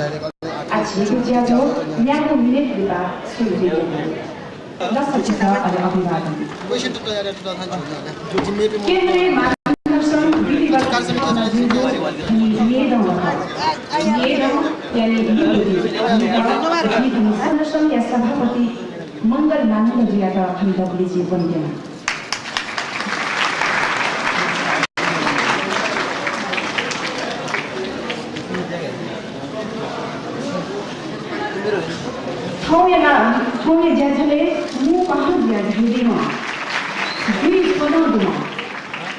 아침에 지하죠. 냐고 미네 그다 수리되는. दशचिता अनि अभिवादन केन्द्रीय मानव श्रम विधिवत या सभापति मंगल मानव जियाका खण्डले जीवन दिए थोड़े जैसे मुँह कहाँ दिया झूठी माँ बीच पदों दुमा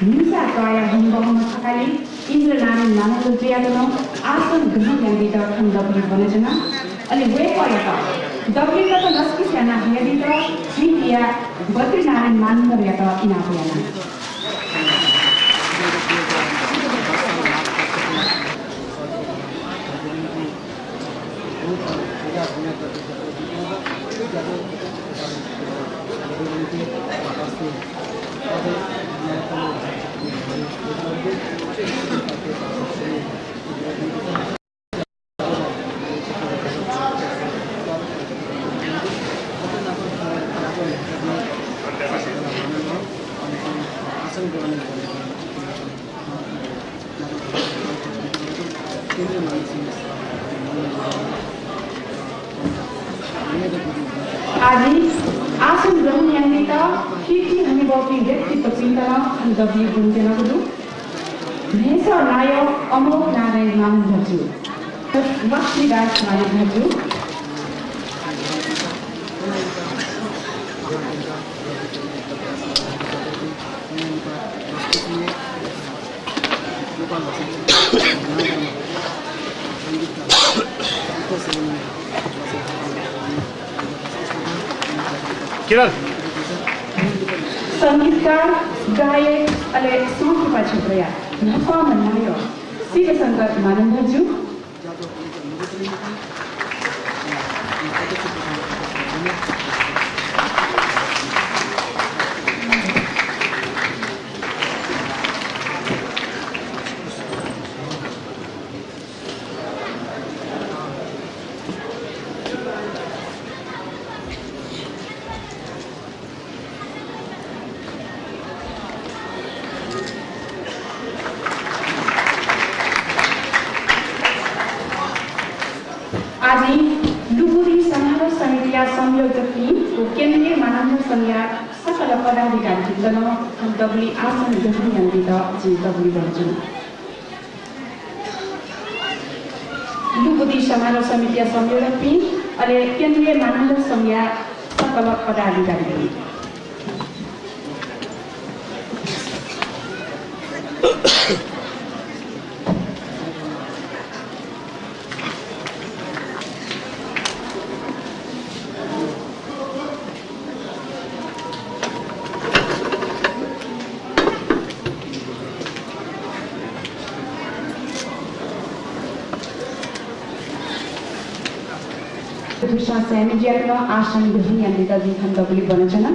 निशा काया हम बहुत मस्काली इंद्र नारायण नाना तो जिया तो आसन ग्रहण यंगी तो हम डबली बने जना अली वे पाया था डबली का तो नस्की से ना है दी तो श्रीकिया बद्री नारायण मानव या तो इना हुआ ना आदि आसन ग्रहण यांनी तो किती हमी बाकी व्यक्तित्व चिंतना डबली बुनते ना कुछ नेसा नायक अमोक नारायण नाम भजू लक्ष्मी दास नायक भजू किरण संगीतकार गायक अले सोकी पाछे प्रया नफा मनायो शिव शंकर मानव भजू आदि लुबुरी समारोह समितिया संयोजक केन्द्रीय मानव संघया सकल पदाधिकारी जन डबली आसन ग्रहण यन्दित जी डबली भजू लुबुरी समारोह समितिया संयोजक अले केन्द्रीय मानव संघया सकल पदाधिकारी दूसरा सैनिक आसन ग्रहण यन्दित जी डबली बने जना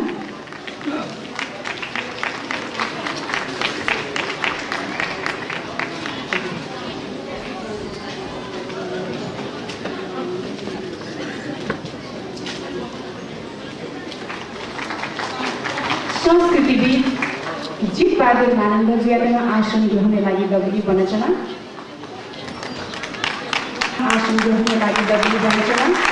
संस्कृतिविद जीव बहादुर मानव जियासँग आसन ग्रहणको लागि डबली बने जना आसन ग्रहणको लागि डबली बने जना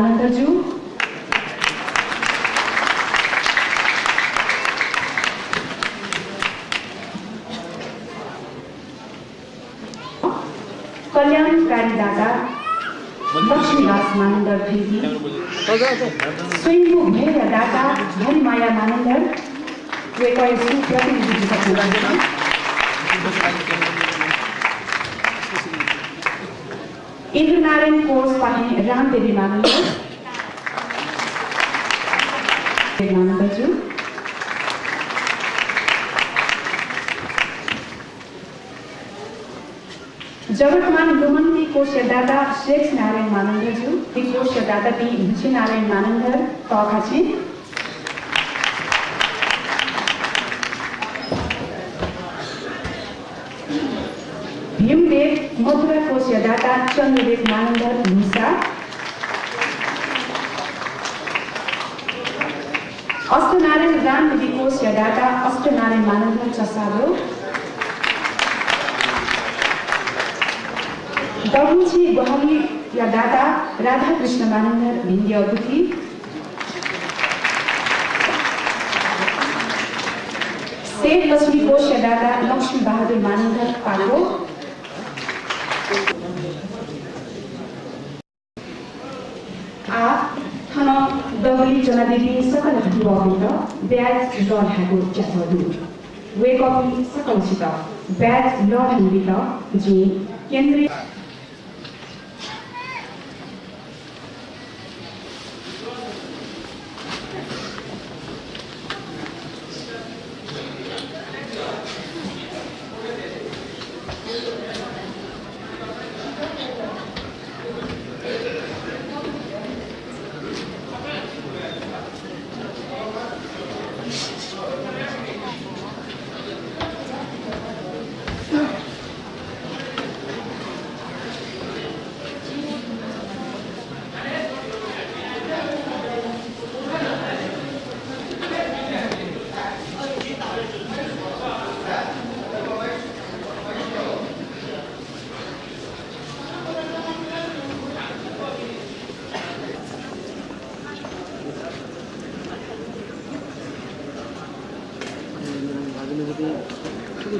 आनंदजू कल्याणकारी दादा लक्ष्मीदास मानन्दर फिर्की स्वयंभू भैर दादा हरिमाया मानन्दर वे कई सुप्रतिनिधि सक्नुहुन्छ इंद्र नारायण कोर्स पाहे रामदेवी मानन्दर जगतमान लुमन्ती कोषदाता शेख नारायण मानन्दज्यू कोषदाता ती मुछि नारायण मानन्द तखाछि भीमदेव मथुरा कोषदाता चन्द्रदेव मानन्द मुसा अष्टनारायण रामविधि कोषदाता अष्टनारायण मानन्द चसालो दगुची गुहाली या दाता राधाकृष्ण मानन्द भिन्दियागुठी सेठ लक्ष्मी कोष या दाता लक्ष्मी बहादुर मानन्द पाको थन दगुली जनादेवी सकल हटुवाबित ब्याज लड हागो च्याथदु वे कपी सकलसित ब्याज लड हागबित जी केन्द्रीय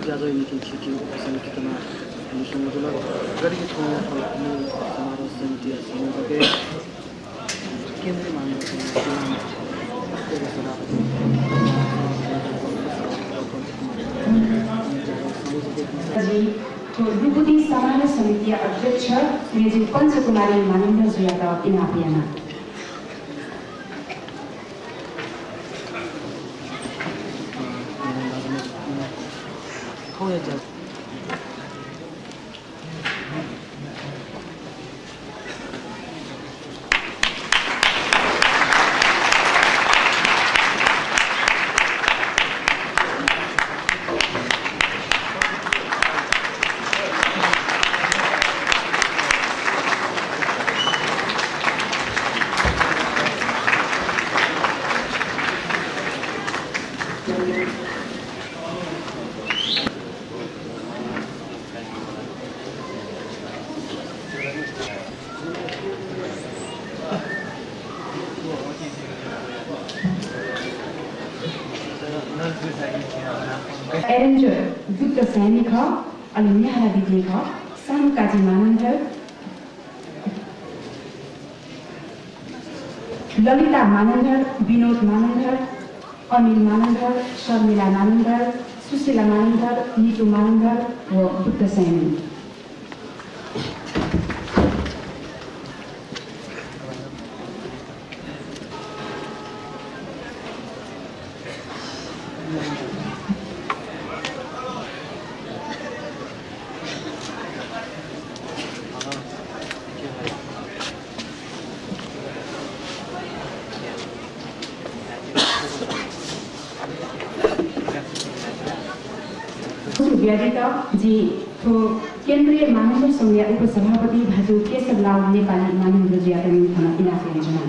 ज्यादा इनकी खेती पसंद कितना मतलब गरीब समारोह समिति के केंद्रीय मानव विभूति समारोह समिति अध्यक्ष मेजर पंचकुमारी मानन्द ज्यादा इनापियाना एरेन्जर युद्ध सैनिक अनि न्याहारा विधेयक सानु काजी मानन्द ललिता मानन्द विनोद मानन्द अनिल मानन्द शर्मिला मानन्द सुशीला मानन्द नीतू मानन्द व बुद्ध सैनी जी केन्द्रीय मानव संघ उपसभापति भाजु केशवलाल नेपाली मानव ज्यादा थाना इलाका योजना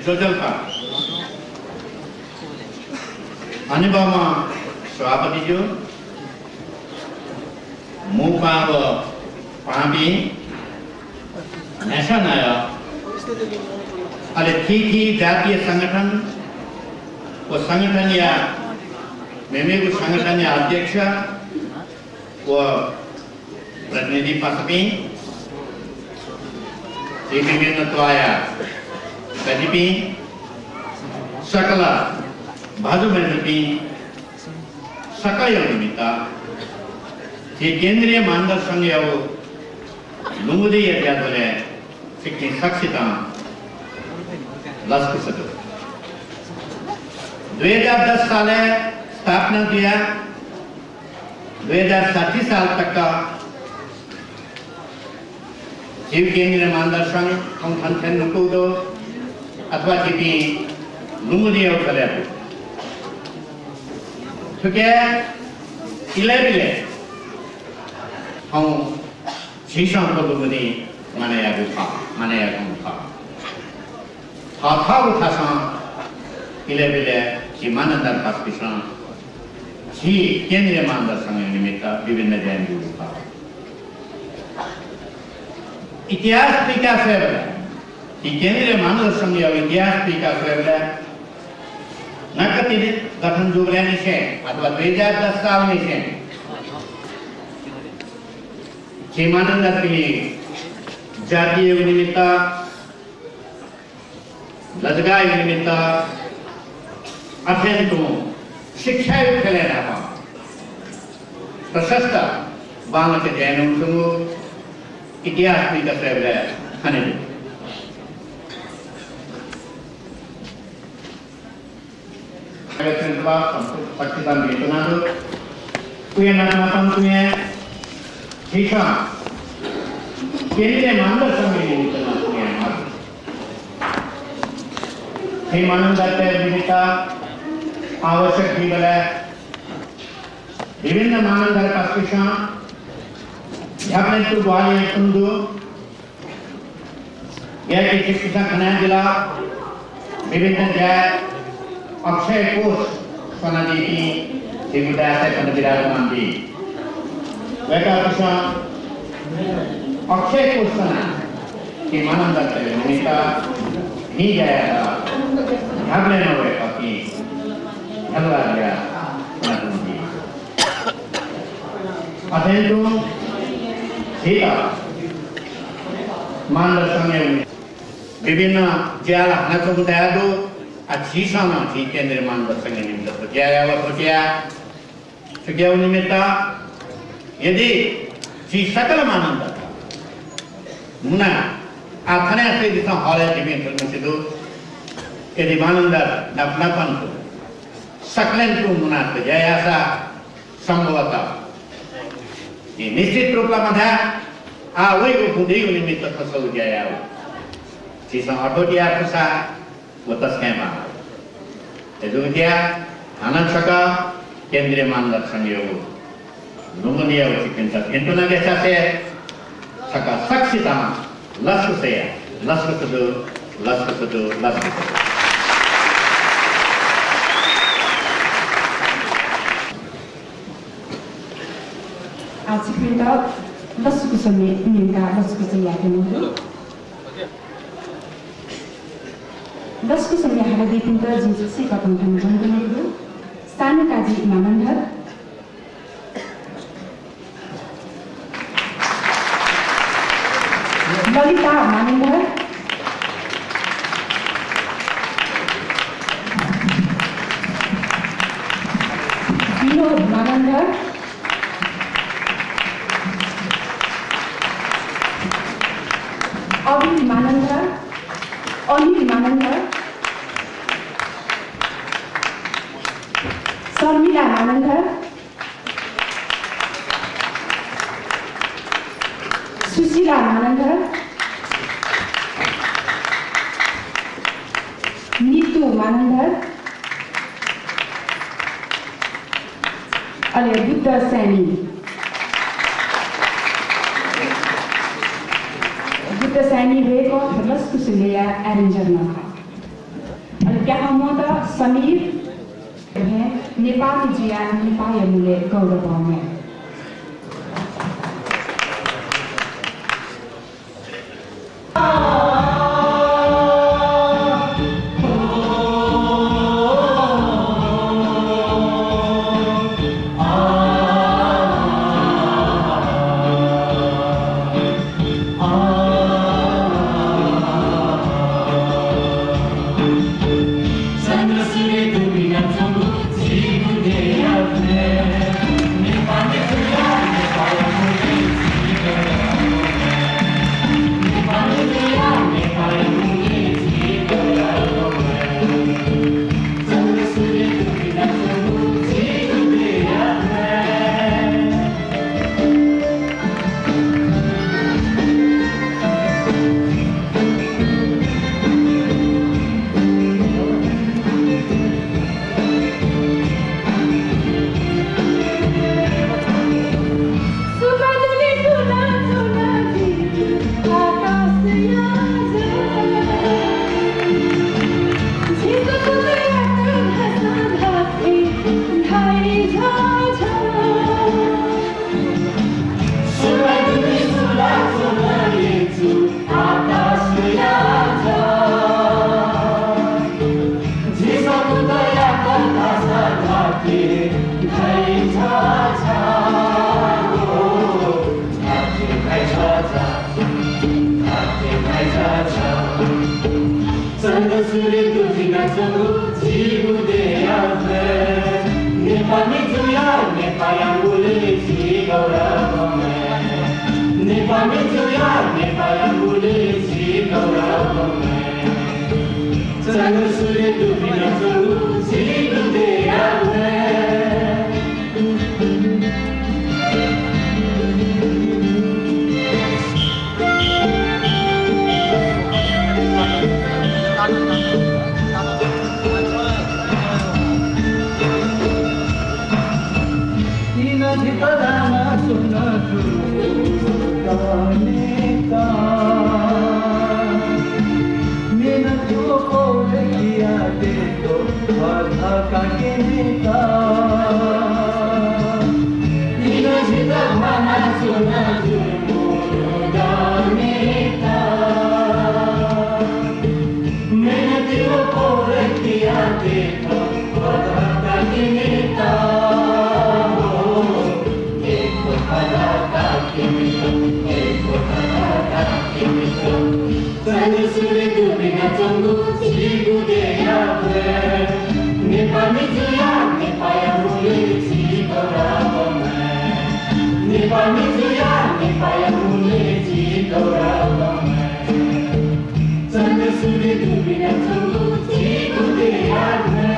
जोजलका अनुभवमा सभापति जो मुपाव पाबी ऐसा नया अरे ठीक जातीय संगठन वो संगठन या मेमेगु संगठन या अध्यक्ष वो प्रतिनिधि पासपी एक तो आया कदिपी सकला भाजु मेजपी सकायो निमित्ता ये केंद्रीय मानव संघ या वो लुंगुदी या क्या बोले सिक्की सक्षिता लस्किसक्यो 2010 साल स्थापना किया 2060 साल तक का जीव केंद्रीय मानदर्शन कंठन नुकुदो अथवा जीपी लुमुदी और कले तो क्या इले हम शीशा को लुमुदी माने या गुफा माने या गुफा था उठा इले जी मानदर पास जी केंद्रीय मानदर्शन निमित्त विभिन्न जैन गुफा इतिहास विकास है कि केंद्रीय मानदर्शन या इतिहास विकास है नकति गठन जुगल्यानी छे अथवा 2010 साल में छे जे मानदर्शनी जातीय निमित्त लजगाई निमित्त अत्यंत शिक्षा खेले रहा प्रशस्त बांग के जैन इतिहास भी कसरे बले हने अगर सेंट्रल पाकिस्तान बेतना तो कोई ना तुमने शिक्षा केंद्रीय मानदर्शन में निकलना हे मानदंड विविधता आवश्यक भी बले विभिन्न मानदंड का शिक्षा तो ग्वालियर कुंदू यह एक शिक्षा खनाया जिला विभिन्न जय अक्षय कोष सोनादी की दिग्विजय से पंडित मानवी वैका शिक्षा अक्षय कोष सना की मानदंड से निमित्ता ही गया था ढाबले न हुए काफी ढलवा गया अध्ययन सीता मानदर्शन विभिन्न ज्याला हनसों तैयार दो अच्छी सामा जी केंद्रीय मानदर्शन निमित्त तो क्या क्या निमित्त यदि जी सकल मानदंड मुना आखने से जितना हॉल है टीवी इंटरनेट से दो यदि मानदंड नपनापन को सकलन को मुना तो जयासा संभवतः ये निश्चित रूप ला मधा वही को खुदी निमित्त फसल गया हो चीज़ ऑटो दिया कुसा वो तस्कैमा जो क्या आनंद शका केंद्रीय मानदर्शन योग लुमुनिया वो चिकित्सा इंटरनेट कैसा से शका सक्सिता लस्क सदो आज kita lasuku sami minta lasuku saya dulu. Lasuku sami hari di pintu jenis si kapung kami dulu. Stan kaji Manandhar. Lalita Manandhar. Vinod Manandhar. Abhi Manandhar, Anil Manandhar, Sarmila Manandhar, Susila Manandhar, Nitu Manandhar, Ale Buddha Sani. Sani Veko terus kusulia arranger naka. Alat क्या हम होता समीर है नेपाल की जिया नेपाल या मुले गौरव में Nepal चन्द्र सूर्य दुखिना चंगु जिगुदे आवे नेपाली जुया नेपायाङ्गुले छि गौरवमे नेपाली जुया नेपायाङ्गुले छि गौरवमे चन्द्र सूर्य दुखिना चंगु जिगुदे आवे नेपाली जुया नेपायाङ्गुले छि गौरवमे नेपाली जुया नेपायाङ्गुले छि गौरवमे चन्द्र सूर्य दुबिना चंगु जिगुदे आवे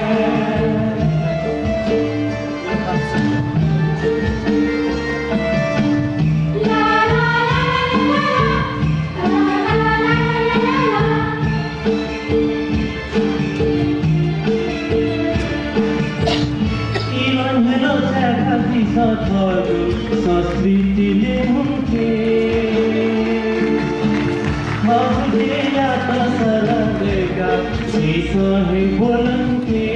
संस्कृतिले हुन्थे हजुरले सरलेगा सही बोलन्थे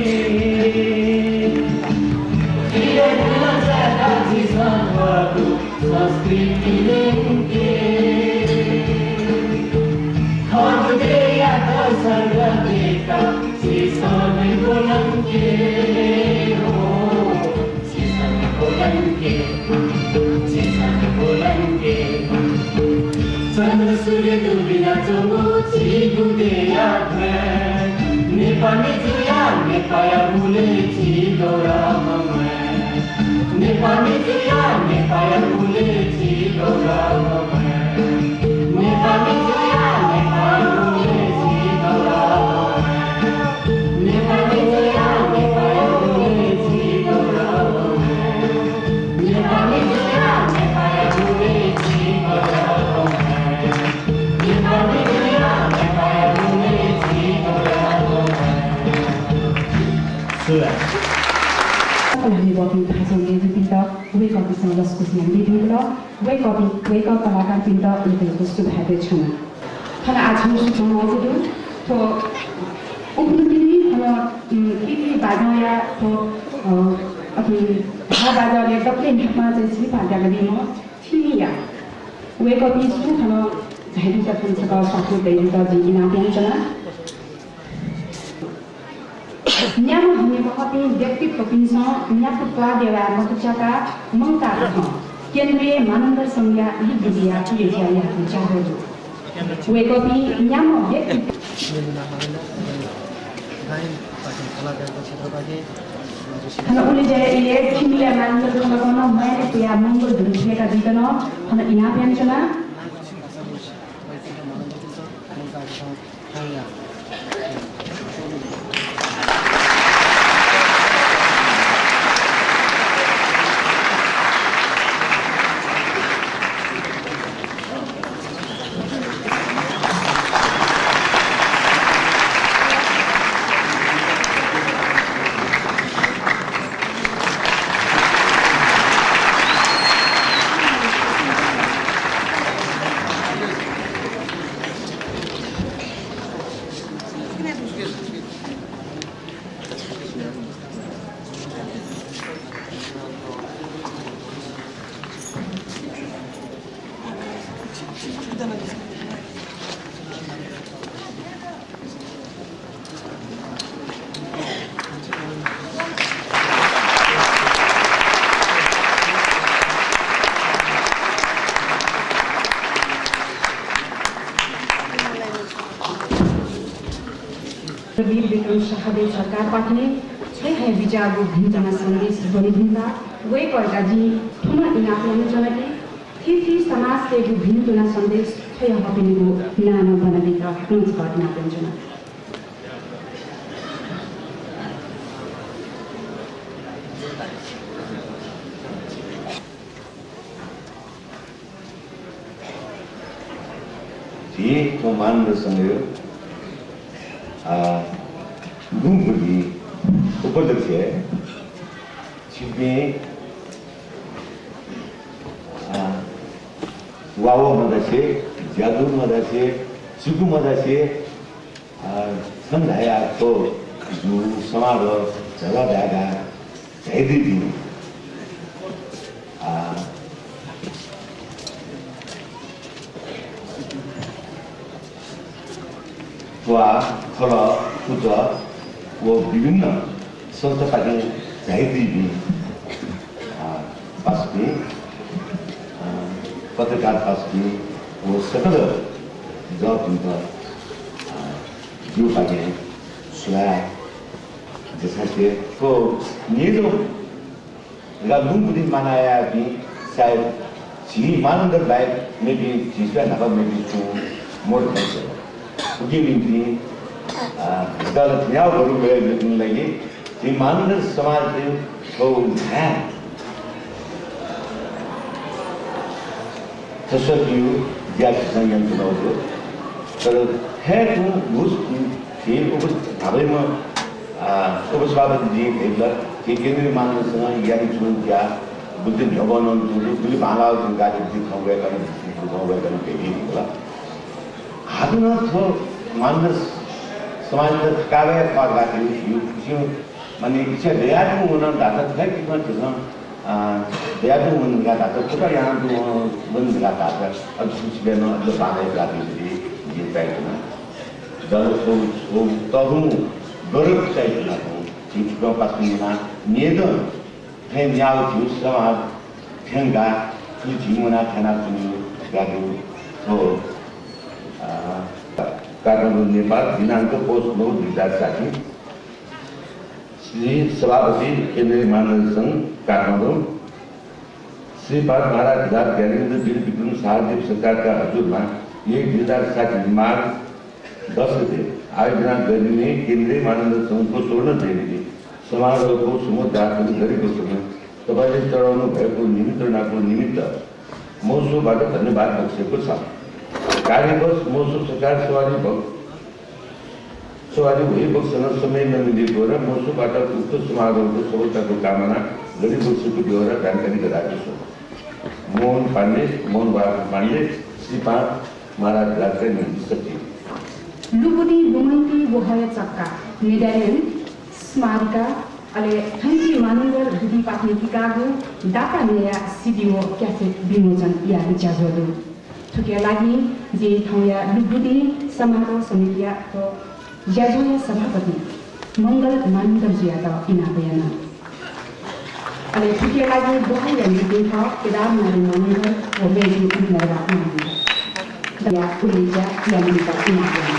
संस्कृतिले हुन्थे हजुरले सरलेगा सही बोलन्थे चन्द्र सूर्य दुबिना चंगु जिगुदे आवे नेपाली जुया नेपायाङ्गुले छि गौरवमे नेपाली जुया नेपायाङ्गुले छि गौरवमे नेपाली जुया नेपायाङ्गुले छि गौरवमे नेपाली जुया नेपायाङ्गुले छि गौरवमे नेपाली जुया नेपायाङ्गुले छि गौरवमे नेपाली जुया नेपायाङ्गुले छि गौरवमे Kami working pasang di pinta, we copy some of the schools yang di pinta, we copy kalakan pinta untuk gustu hadir chana. Kalau आज हम शुरू होने से तो उपलब्धि नहीं kalau ini बाजार या तो अपनी हर बाजार या डॉक्टर इंटरनेट में जैसे बाजार का भी मो ठीक है we copy शुरू kalau jadi kita pun sekarang satu dari kita di Indonesia chana. Nyama हामी कति व्यक्तित्व पिन्छ न्यापुत्वा देवा मकुचाका मंका छ केन्द्रीय मानन्द संज्ञा लिबिया चिया या चाहो वे कति न्यामा व्यक्तित्व हन उले जे ये छिमिया मानन्द कलाकोन मैले पुया मंगल धुनिका दिदन हन इना पेन्चना वीर विक्रम शाहले सरकारबाट नै छय विचारको भिन्नमा सन्देश बनिदिँदा गए पर्दाजी ठुमा इनाफियानु जनले थिथि समाजले भिन्ना सन्देश छय हपिनेको नाम बनादिका हुन्छ घटना पनि ये कमांड संघ गुंबुदी उपाध्यक्ष चिपे वावा मदासे जादू मदासे चिकू मदासे संधाया तो जो समारोह चला जाएगा जैदी दी वा खला पूजा वो विभिन्न संस्था के जैदी भी पास में पत्रकार पास में वो सकल जॉब उनका जो पाके सुनाया जैसा कि तो ये जो लगभग दिन मनाया भी शायद जी मानंदर लाइफ में भी चीज़ का नफा में भी तो मोड़ कर उनकी निम्ति अदालत न्याय करूँ मैं लगी कि मानंदर समाज के तो है सशक्तियों जाति संयम चुनाव जो पर है तो उस खेल को भावे में तो बस बात जी खेलर कि केंद्रीय मानंदर समाज यानी चुन क्या बुद्ध न्यायालय ने बुली बांग्ला गाड़ी दिखाऊंगा करने के लिए बोला हाथों तो मानंदर समाज में कागज पार गाते हैं क्यों माने इसे दया तो उन्होंने दाता है कि मैं कितना दया तो उन्होंने दाता तो क्या यहाँ तो बन दिलाता है अब कुछ भी ना जो बांग्ला गाते हैं ये पैक ना जल तो तरुण गरीब चाहिए ना तो चीज़ों पास में ना नियतन है न्याय जो समाज ठेंगा कुछ जीवना ठेना चुनियो गाते तो काठमाडौँ नेपाल दिनांक पोष 9/2060 श्री सभापति केन्द्रीय मानव संघ काठमाडौँ श्री पाद महाराज विधायक ज्ञानेन्द्र वीर विक्रम शाहदेव सरकार का हजुरमा 1/2060 माघ 10 गते आयोजना गरिने केन्द्रीय मानव संघको स्वर्ण जयन्ती समारोहको समुद्घाटन गरेको समय तपाईँले चढाउनु भएको निमन्त्रणाको निमित्त महोत्सवबाट धन्यवाद बक्सेको छ। कार्यवश महोत्सव सरकार सवारी हुई बक्सन समय नमिलेको र महोत्सवबाट उक्त समारोहको सफलताको कामना गरी बक्सेको बेहोरा जानकारी गराएको छु। मोहन पाण्डे श्री पाद महाराज राज्य निर्देशक थिए। लुबुदी लुमन्ती वहय चक्का मेडालियन स्मारिका अले थन्की मानंदर बुदी पाख्ने किकागो डाका नया सिडिओ क्यासेट विमोचन या विचारहरू थुकिया लागि जे ठाउँया लुबुदी समारोह समितिको ज्याजोया सभापति मंगल मानंदर जियादा इनाबयाना अले थुकिया लागि दोहै या मिटिङ था केदार नारायण मानंदर वो बेजी उनीहरुका नाम या उलेजा या मिटिङका इनाबयाना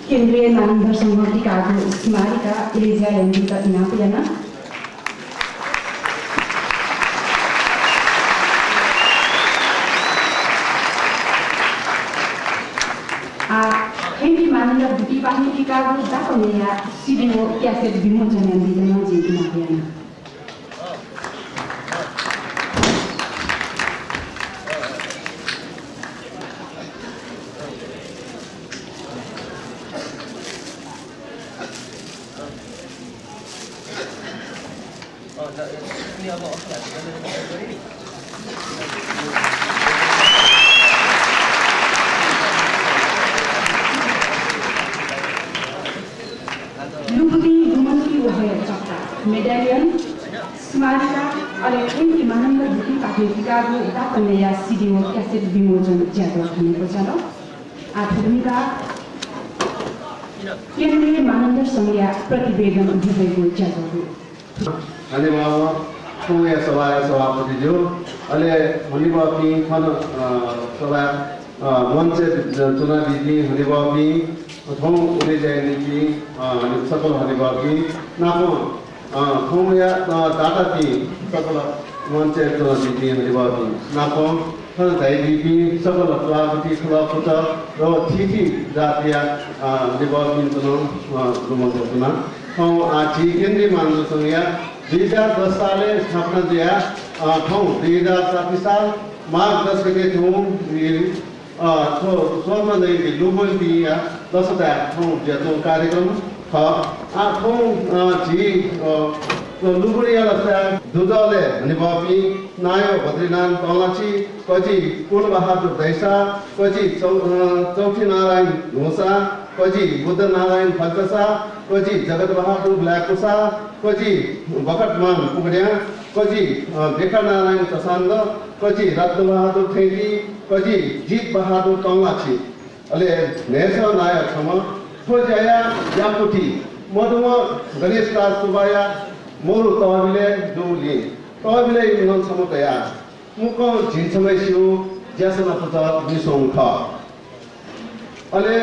केन्द्रीय मानंदर संघटिकाको स्मारिका इलेजा लैंगिक इनापयाना हेनरी मानंदर बुटी पाख्ने किकाको दाकमेया सिडिओ क्यासेट विमोचन यान्दिजना जे इनापयाना लुबुदी लुमन्ती वहय चक्का मेडालियन स्मारिका अले हेनरी मानंदर बुटी पाख्ने किकाको दाकमेया सिडिओ क्यासेट विमोचन ज्यादा भनेको छ र आठौँका केन्द्रीय मानन्द संज्ञा प्रतिवेदन दिएको ज्याजहरू अनि बाबा कोया सभापति जो अहिले हनिबापी खन सभा मञ्च चुनावी जी हनिबापी थौ उले जायनी सकल हनिबापी नापो थौया टाटा पी सकल मञ्च चुनावी जी हनिबापी नापो खन दैवीपी सकल सभापति खलापुत र थिथि जातीय हनिबापी चुनाव रुमना थौ आछि केन्द्रीय मानव संज्ञा 2010 साले स्थापना दिया ठाउँ 2007 साल माघ 10 गते ठाउँ सोह्रमा देखि लुबोल दिया 10वटा ठाउँ ज्यातो कार्यक्रम ख आ ठाउँ झी लुबुरियाला दुधले हनिबापी नायो भद्रीनारायण तलाची पछि पूर्ण बहादुर दैसा पछि चौथी नारायण घोषा पछि बुद्ध नारायण फल्कसा पछि जगत बहादुर ब्ल्याकुसा पछि बकटमान पुगड्या पछि देखा नारायण चसान्द पछि रत्न बहादुर थेली पछि जीत बहादुर तलाची अले नेसा नायक छम खोजया यापुटी मधुमा गणेश राज सुबाया मोरु तहबिले दुली तहबिले नन समतया मुक झिन्छमै सिउ ज्यासना पता निसोङ ख अले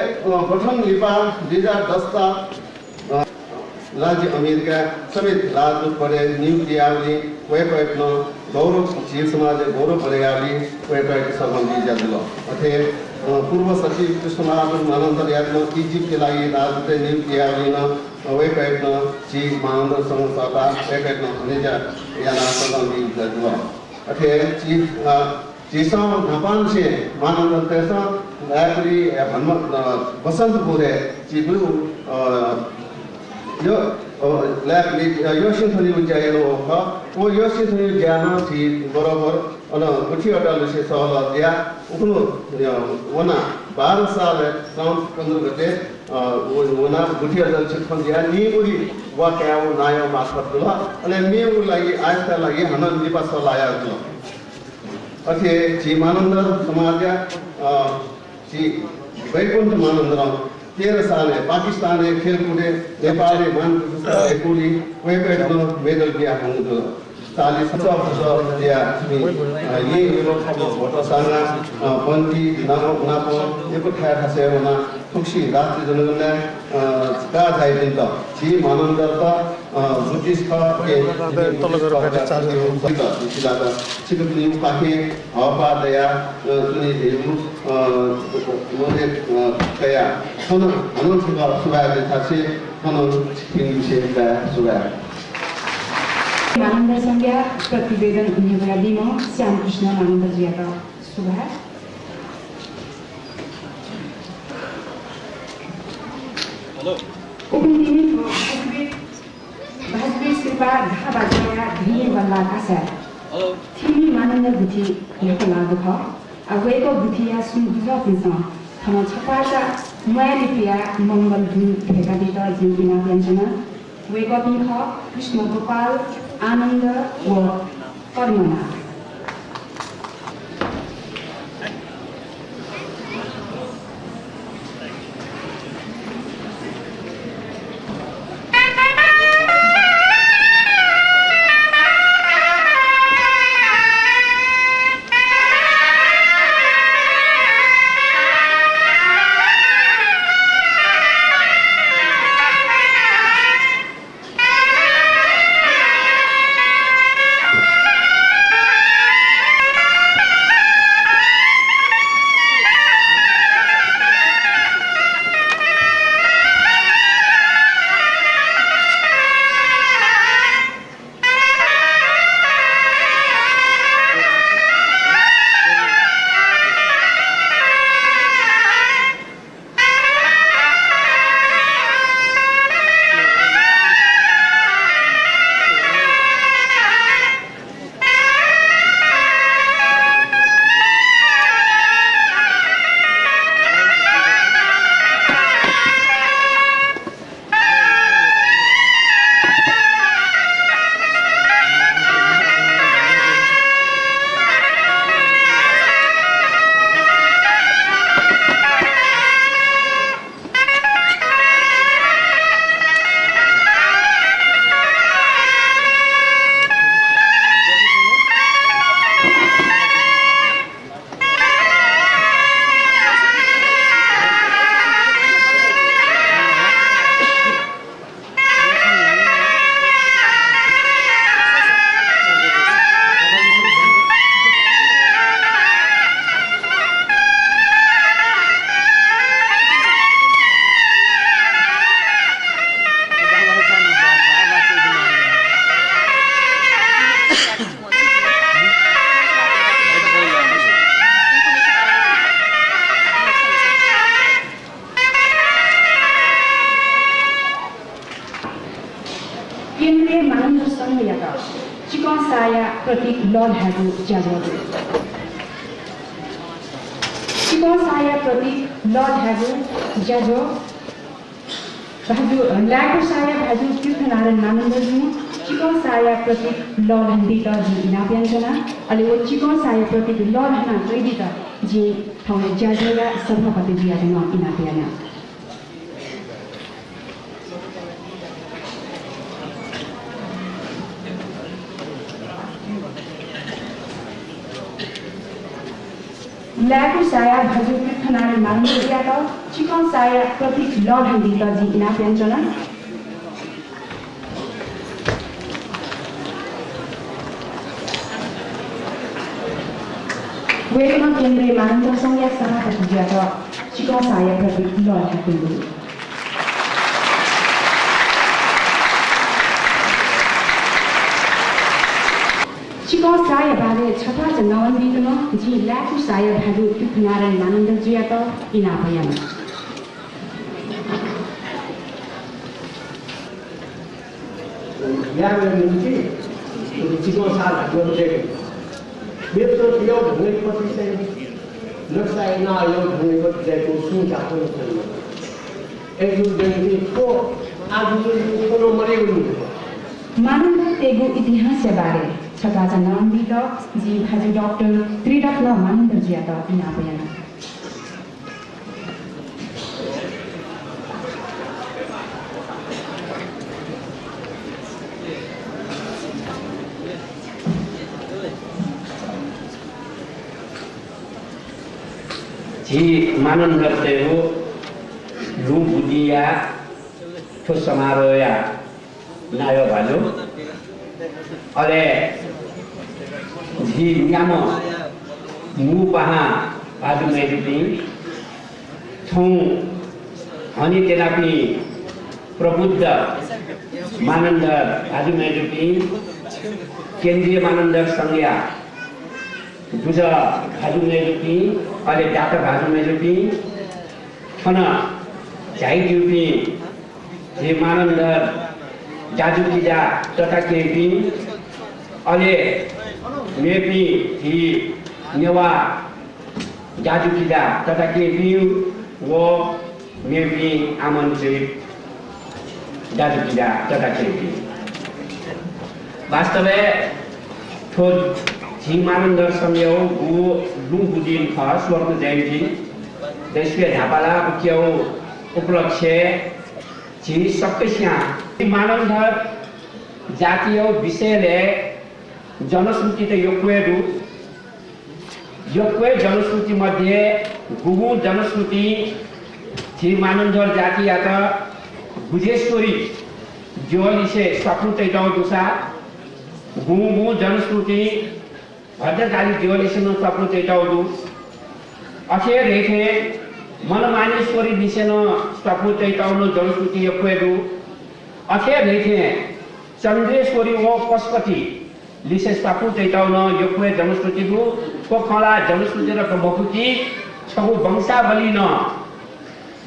प्रथम लिपा 2010 ता राज्य अमेरिका समेत राजदूत परे नियुक्ति आवली वेबसाइट न गौरव जीव समाज गौरव परेगाली वेबसाइट सम्बन्धी जादलो अथे पूर्व सचिव कृष्णबहादुर मानन्द यादव इजिप्ट के लागि राजदूत नियुक्ति आवली न वेबसाइट न जी मानन्द संस्थापा वेबसाइट न हनेजा याना सम्बन्धी जादलो अथे चीसा नापान से मानन्द तेसा लाइब्रेरी बसन्तपुर चिबु यो लाइब्रेरी यो सिन्थनी उज्यालो हो वो यो सिन्थनी उज्याना थी बराबर अन गुठीवटा लसे सहल दिया उखनो वना 12 साल साउन 15 गते वना गुठीवटा लसे खन दिया निगुरी वा क्याउ नायो मार्फत ल अनि मेउ लागि आजका लागि हनन दिपा सलाया छ अथे जी मानन्द समाज जी वैकुण्ठ मानन्द 13 साल पाकिस्तान खेलकुदे नेपाली मान एकुली वेबेट मेडल दिया हुँदो 40 दिया ये भोटो साना पन्ती नापो एको ठाया खासे होना खुशी राष्ट्रिय जनगणना का जाइदिन त जी मानन्द त ब्रिटिश का के तलगर भेटे चार्ज हुन्छ सिदादा सिकनि पाखे हपा दया जुनि हेमु मोने कया खन अनुसुगा सुबाले थासे खन किनसे दा सुबा मानन्द संज्ञा प्रतिवेदन निवेदिम श्यामकृष्ण मानन्द जियाका सुभा उपनिधि भाजपा कृपा धाबा जया धिए बल्ला कासा थिमी मानन्द गुठी लेको लागु ख अवेको गुठिया सुन गुजरात न थम छपाटा मयालिपिया मंगल दिन भेगा दिता जिन्दिना व्यञ्जना वेको पिख कृष्ण गोपाल आनन्द व कर्मना केन्द्रीय मानव संघ चिकन साया प्रतीक लॉर्ड हैगो जागो चिकन साया प्रतीक लॉर्ड हैगो जागो भाजु लाको साया भाजु तीर्थनारायण मानन्दजी चिकन साया प्रतीक लॉर्ड हंडीता जी इनाप्यांजना अले वो चिकन साया प्रतीक लॉर्ड हना क्रेडिटा जी थाउने जाजोया सभापति जी आदमा इनाप्याना लाको साया भाजु तीर्थनारायण मानन्दजी आदमा चिकन साया प्रतीक लॉर्ड हंडीता जी इनाप्यांजना वेगमा केन्द्रीय मानव संघ सभापति ज्यादा चिकन साया प्रतीक लॉर्ड हैगो चिकन साया बारे छठा जनावन बिगमा जी लाको साया भाजु तीर्थनारायण मानन्द ज्यादा इनापयान यहाँ मिलती चिकन साया जोड़े Betul dia dengan seperti saya, nak saya nak yang dengan seperti saya tu sudah pun saya. Itu dengan itu, aku itu nomor itu. मानव तेगु इतिहास बारे छटा जनावन बिगा जी भाजु डॉक्टर त्रिरत्न मानन्द ज्यादा इनापयान जी मानन करते हो लू बुदिया तो समारोह या नायो भालो अरे जी यामो मु पहा बाजू में भी थों हनी तेरापी प्रबुद्ध मानंदर बाजू में भी केंद्रीय मानंदर संज्ञा दूसरा भाजू में भी अरे डाक्टर भाजू में भी थना चाहिए ड्यूटी ये मानंदर जाजू की जा तथा के भी अरे मैं भी ही नेवा जाजू की जा तथा के भी वो मैं भी आमंत्रित जाजू की जा तथा के भी वास्तव में तो जी मानंदर समय वो लुंगुदीन खास स्वर्ण जयंती देशीय धापाला उक्यो उपलक्ष्य जी सक्सेसिया मानंदर जातीय विषय ले जनश्रुति ते योक्वेदु योक्वे जनश्रुति मध्य गुगु जनश्रुति जी मानंदर जाति आता गुजेश्वरी ज्योलिसे स्वप्नुते दुसा गुगु जनश्रुति भद्रकाली ज्योलिसन स्वप्नुते दु अखे रेखे मनमानेश्वरी दिशेन स्वप्नुते दु जनश्रुति योक्वेदु अखे रेखे चंद्रेश्वरी वो पशुपति लिसे स्वप्नुते दु योक्वे जनश्रुति दु को खला जनश्रुति र प्रभुति छगु वंशावली न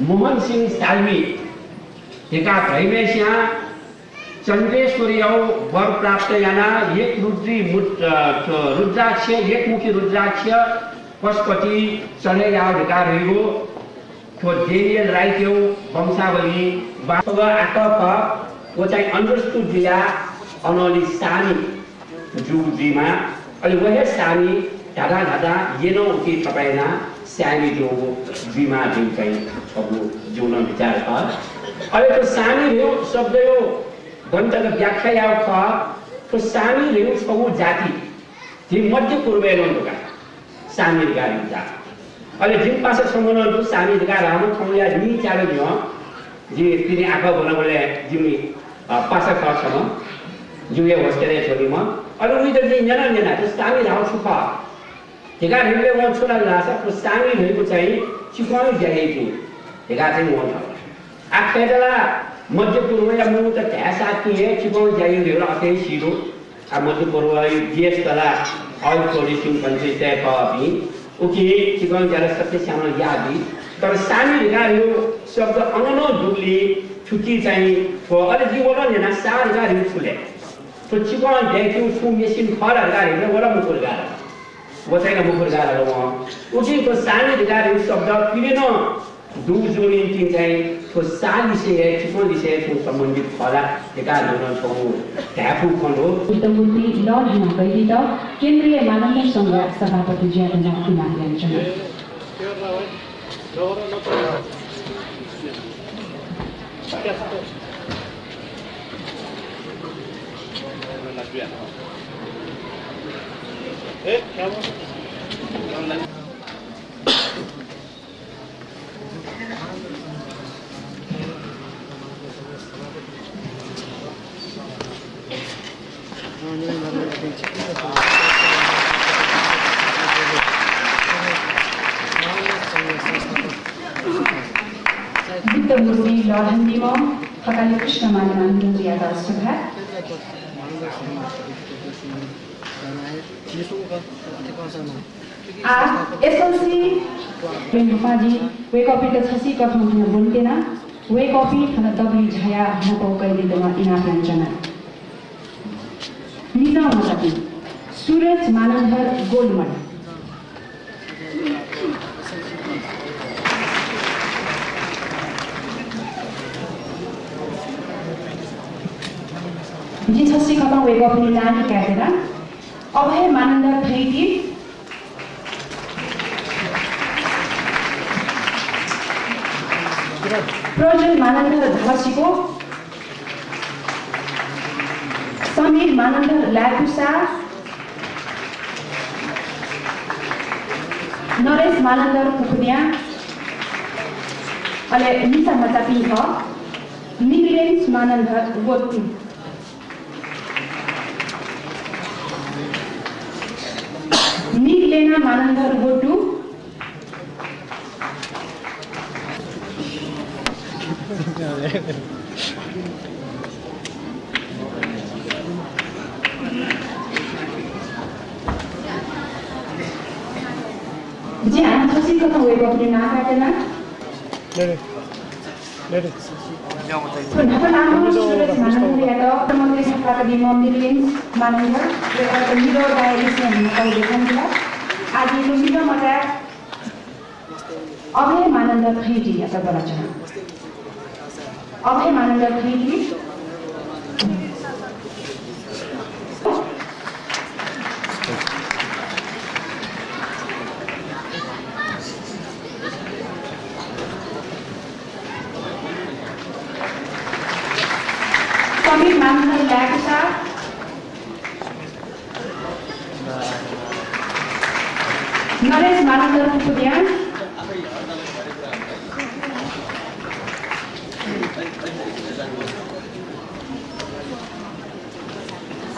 मोहन सिंह सालमी एका भैमेसिया चंद्रेश्वरी औ वर प्राप्त याना एक रुद्री रुद्राक्ष एक मुखी रुद्राक्ष पशुपति चले याव अधिकार हो तो डेनियल राइट यो वंशावली वास्तव आटक वो चाहिँ अंडरस्टुड दिया अनली सानी जुजीमा अनि वहे सानी ढाडा ढाडा येनो उकी तपाईना सानी जो जीमा जुन चाहिँ छबु जुन विचार छ अहिले तो सानी हो शब्द यो गन्तव्य व्याख्या याव ख तो सानी रेउ छबु जाति जी मध्य पूर्व का सानी गाडी जाति अहिले जिन पास सम्बन्ध सानी गा रामो ठाउँया नि चाले दियो जी तिनी आका बनाबले जिमी पासा खर्छम जुए होस्टेले छोरीमा अहिले उनी त जना जना त सानी राउ सुपा तेगा रेले वो छोरा लासा तो सानी रहेको चाहिँ चिकन ज्याएको तेगा चाहिँ वो छ आखेला मध्य पूर्व या मुनु त त्यासा के चिकन ज्यायो रेला अते सिरो आ मध्य पूर्व यो देश तला ऑयल प्रोड्यूसिंग कंट्री तय कॉपी ओके चिकन ज्याला सत्य सामने यादी तर सानी गाहरू शब्द अननो दुली छुट्टी चाहिँ हो अरे जीवन ने ना सार गाहरू फुले तो चिकन देखियो फु मेसिन खरा गाहरू ने वरा मुकुल गारा वतैना मुकुल गारा लो उसी तो सानी गाहरू शब्द पिरेनो दु जोनी तीन चाहिँ तो सानी से है चिकन से तो संबंधित खरा गाहरू न छौ ढापु खण्डो वित्तमन्त्री लर्ड नगैदित केन्द्रीय मानव संघ सभापति ज्यादना कुमार वित्तमन्त्री लर्ड हन्डीमा फकाली कृष्ण मानमान यादव सभा आज एसएलसी बेंगुपाजी वे कॉपी के छसी कथम न बोलते ना वे कॉपी थना दबली झाया न पौकै दिदमा इना व्यञ्जना नीना मजाती सूरज मानवधर गोलमन जी छसी कथम वे कॉपी लानी कहते ना अभय मानंदर थैती प्रोजेक्ट मानंदर धवसीको समीर मानंदर लाकुसा नरेश मानंदर कुकुनिया अले निसा मचापी हो निगलेन्स मानंदर गोटू निगलेना मानंदर गोटू जी हाँ छसी को तो वे अपने ना काटे ना तो नपन आमो सूरज मानंदर यादव मंत्री सभा का मंदिर लिंक मानंदर वे का हीरो डायरीज में हमको देखन दिया आज ये हीरो मजा अभय मानंदर खैटी ऐसा बोला चाहा अभय मानंदर खैटी समीर मानंदर लाकुसा नरेश मानंदर कुकुदिया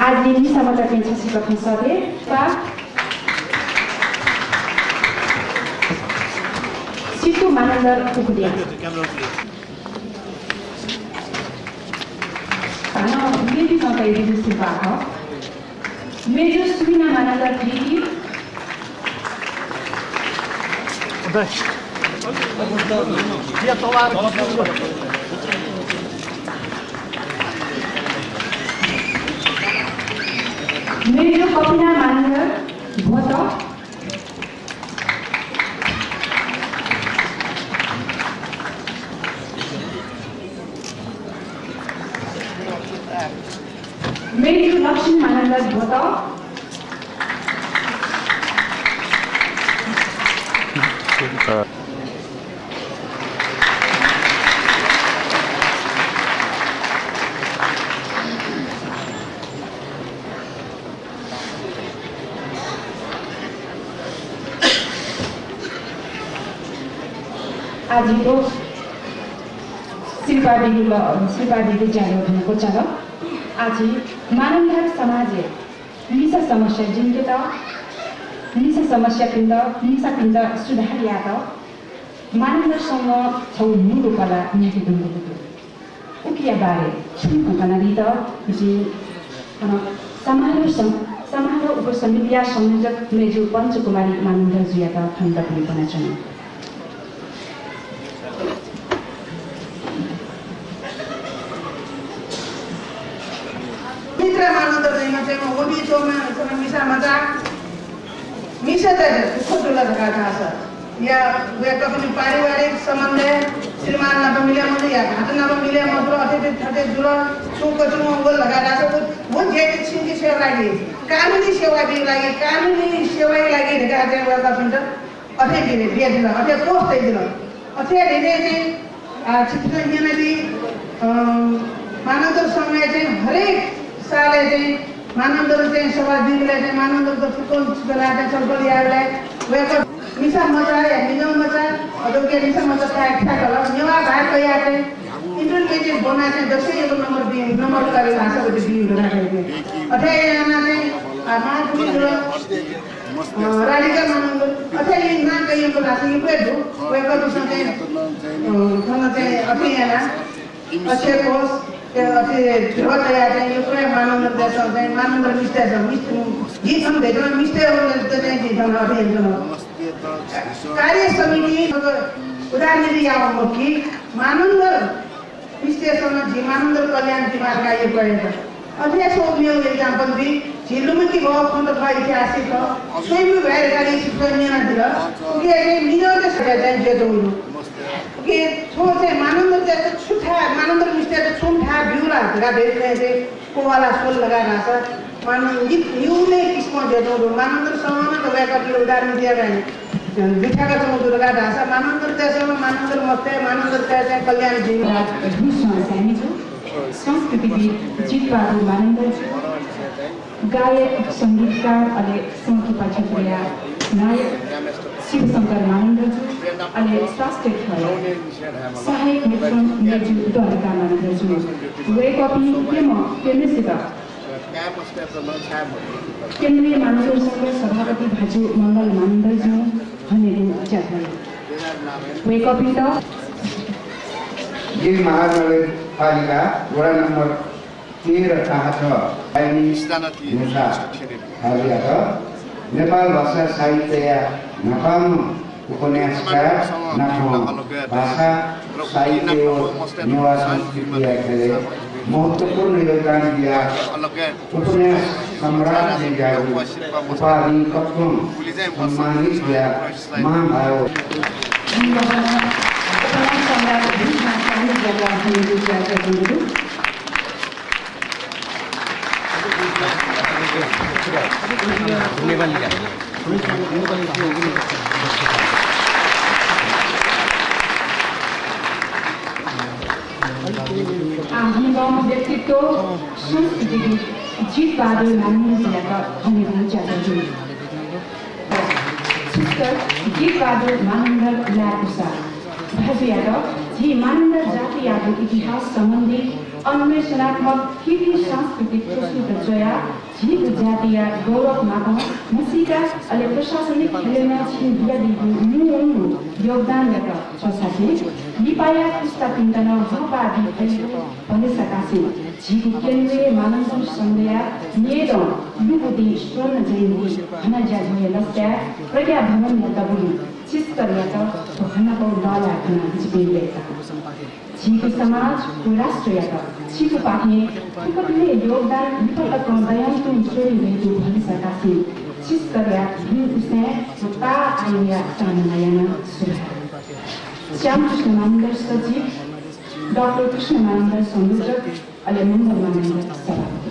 आज दिन समाचार के छसी कथन सके सितु मानंदर कुकुदिया खाना मेरी संख्या दिवसी बात मेजर सुविना मानंदर थी मेजर कपिना मानंदर भोतो मेजर लक्ष्मी मानंदर भोतो आज तो शिल्पा दिदी जाने भनेको चलो आज मानवधर समाज निसा समस्या जिनके तो निसा समस्या पिंड निसा पिंड सुधार या तो मानवधर संग छौ मुलु कला नीति दुंगु उकिया बारे छुको कना दी तो जी समारोह उपसमितिया संयोजक मेजु पंचकुमारी मानवधर जुया तो खण्ड पनि बनाछन् में चाहिँ ओबी चोमा मिसा मजा मिसा त खोटुला धका छ या वे कपनी पारिवारिक संबंध श्रीमान ना मिले मुझे या घटना में मिले मतलब अति ठटे जुड़ा सुख को मंगल लगा रहा है वो जेट छिन की सेवा लगी कानूनी सेवा भी लगी कानूनी सेवा ही लगी ढका दे वो का पिंड अति भी दिया दिला अति पोस्ट दे दिला अति रेने जे चित्र ने भी मानव समय जे हरेक साल जे मानव जे सभा दिले जे मानव को फुकोल चला के चलबल आले वे को मिसा मजा है मिनो मजा और के मिसा मजा का अच्छा कलर न्यूआ भाई को याते इंटरमीडिएट बना के 10 एक नंबर भी नंबर करे आशा को दी बना के अथे ना ने आमा पुलिस राडिकल मानंग अथे ना कहीं को लासी पे दो वे को तो संते खाना ते अभी है ना अच्छे कोर्स के अथे जो तैयार है ये पूरे मानंग दे सकते हैं मानंग मिस्टर सब जी हम दे दो मिस्टर और दे दे जी हम अभी जो कार्य समिति उदाहरण यदि यहाँ कि मानंदर स्टेशन जी मानंदर कल्याण विभाग का ये पड़ेगा अधे सोमियो एग्जांपल भी जिलों में की बहुत खंड का ऐतिहासिक है स्वयं भी वैर का इस स्वयं ना दिला क्योंकि ये मिलियों के सजा जाए जो दोनों कि छोटे मानंदर जैसे छुट्टा मानंदर मिस्टर छुट्टा ब्यूरा लगा देते हैं को वाला सोल लगा रहा था मानंद यूने किस्मों जो दोनों मानंदर समाना तो वैसा भी उदाहरण दिया गया है बिठा का तो लगा रहा था मानंदर जैसे मानंदर मस्ते मानंदर जैसे कल्याण जी भूषण सैनी जो संस्कृतिविद जीतबहादुर मानंदर गायक संगीतकार अले संगीत क्षेत्रीय नायक शिवशंकर मानंदर अले शास्त्रीय खेल सहायक मित्र नेजु द्वारका मानंदर वे कॉपी केन्द्र से केन्द्रीय मानव संघ सभापति भाजु मंगल मानंदर जो भनेको जाथ्यो वे कॉपी त ये महानगरपालिका वडा नम्बर 13 कहाँ छ नेपाल भाषा साहित्य नेपाल उपन्यासकार नाफो भाषा साहित्य और नेवा संस्कृति महत्वपूर्ण योगदान दिया उपन्यास सम्राट ने जागू उपाधि कप्तान सम्मानित किया महाभाव हाम्रो व्यक्तित्व संस्कृति जीतबहादुर मानंदरका भनेको जाथ्यो जीतबहादुर मानंदर लाकुसा भाजुयात जी मानंदर जातियाको इतिहास सम्बन्धी अन्वेषणात्मक कृति सांस्कृतिक प्रस्तुत जोया झिक जातीय गौरव माता मसीका अले प्रशासनिक खेलमा छिन दिनु योगदान यता छसासी निपाया पुस्ता पिण्डना हपादी भने सकासी झिक केन्द्रीय मानव संघया नेदो युवती स्वर्ण जयन्ती हना जाजमे लस्या प्रज्ञा भवन यताबुली चिस्तरयात भन्न लाला खना जिबिलेता झिक समाज को राष्ट्रयता झिक पाठे फुकटले योगदान विपटको दयान्तु छोरी रहेको भनि सकासी चिस्तरया भिउसे ता आइया चानयाना सुरा श्यामकृष्ण मानंदर सचिव डाक्टर कृष्ण मानंदर संयोजक अले मंगल मानंदर सभापति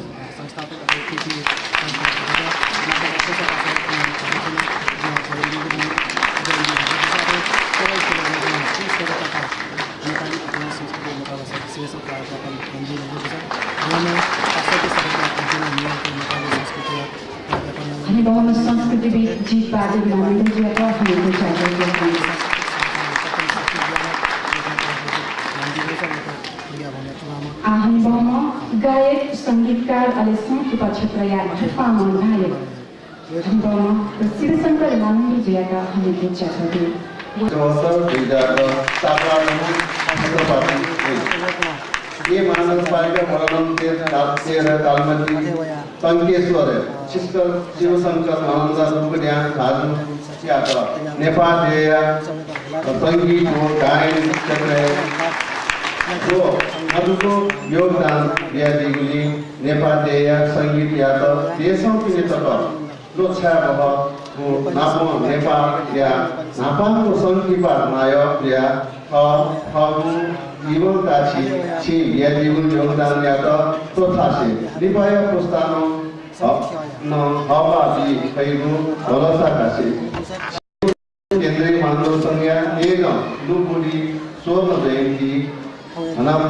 अनि बहुमत संस्कृतिविद जीतबहादुर मानंदरजीका भनेको जाथ्यो आहन बहुम गायक संगीतकार अले संगीत क्षेत्रया पामन भाले अनि बहुम शिवशंकर मानंदरजीका भनेको जाथ्यो ये महानगरपालिका मलम तेरह तालमती संकेश्वर शिष्कर शिवशंकर मानंदर उपन्यास भाजु नेपाल संगीत और गायन क्षेत्र अरूको योगदान दिएदेखि नेपाली सङ्गीत या त देशौँ पनि तब लोच्छा को नापो नेपाल या नापाको सङ्गीतमा नायक या थगु इवन काछि छि या जीवन योगदान या त तोथासे निपाय पुस्तानो न हवा दि खैरु भलसा काछि केन्द्रीय मानव संज्ञा एक लुपुडी स्वर्ण जयन्ती नाम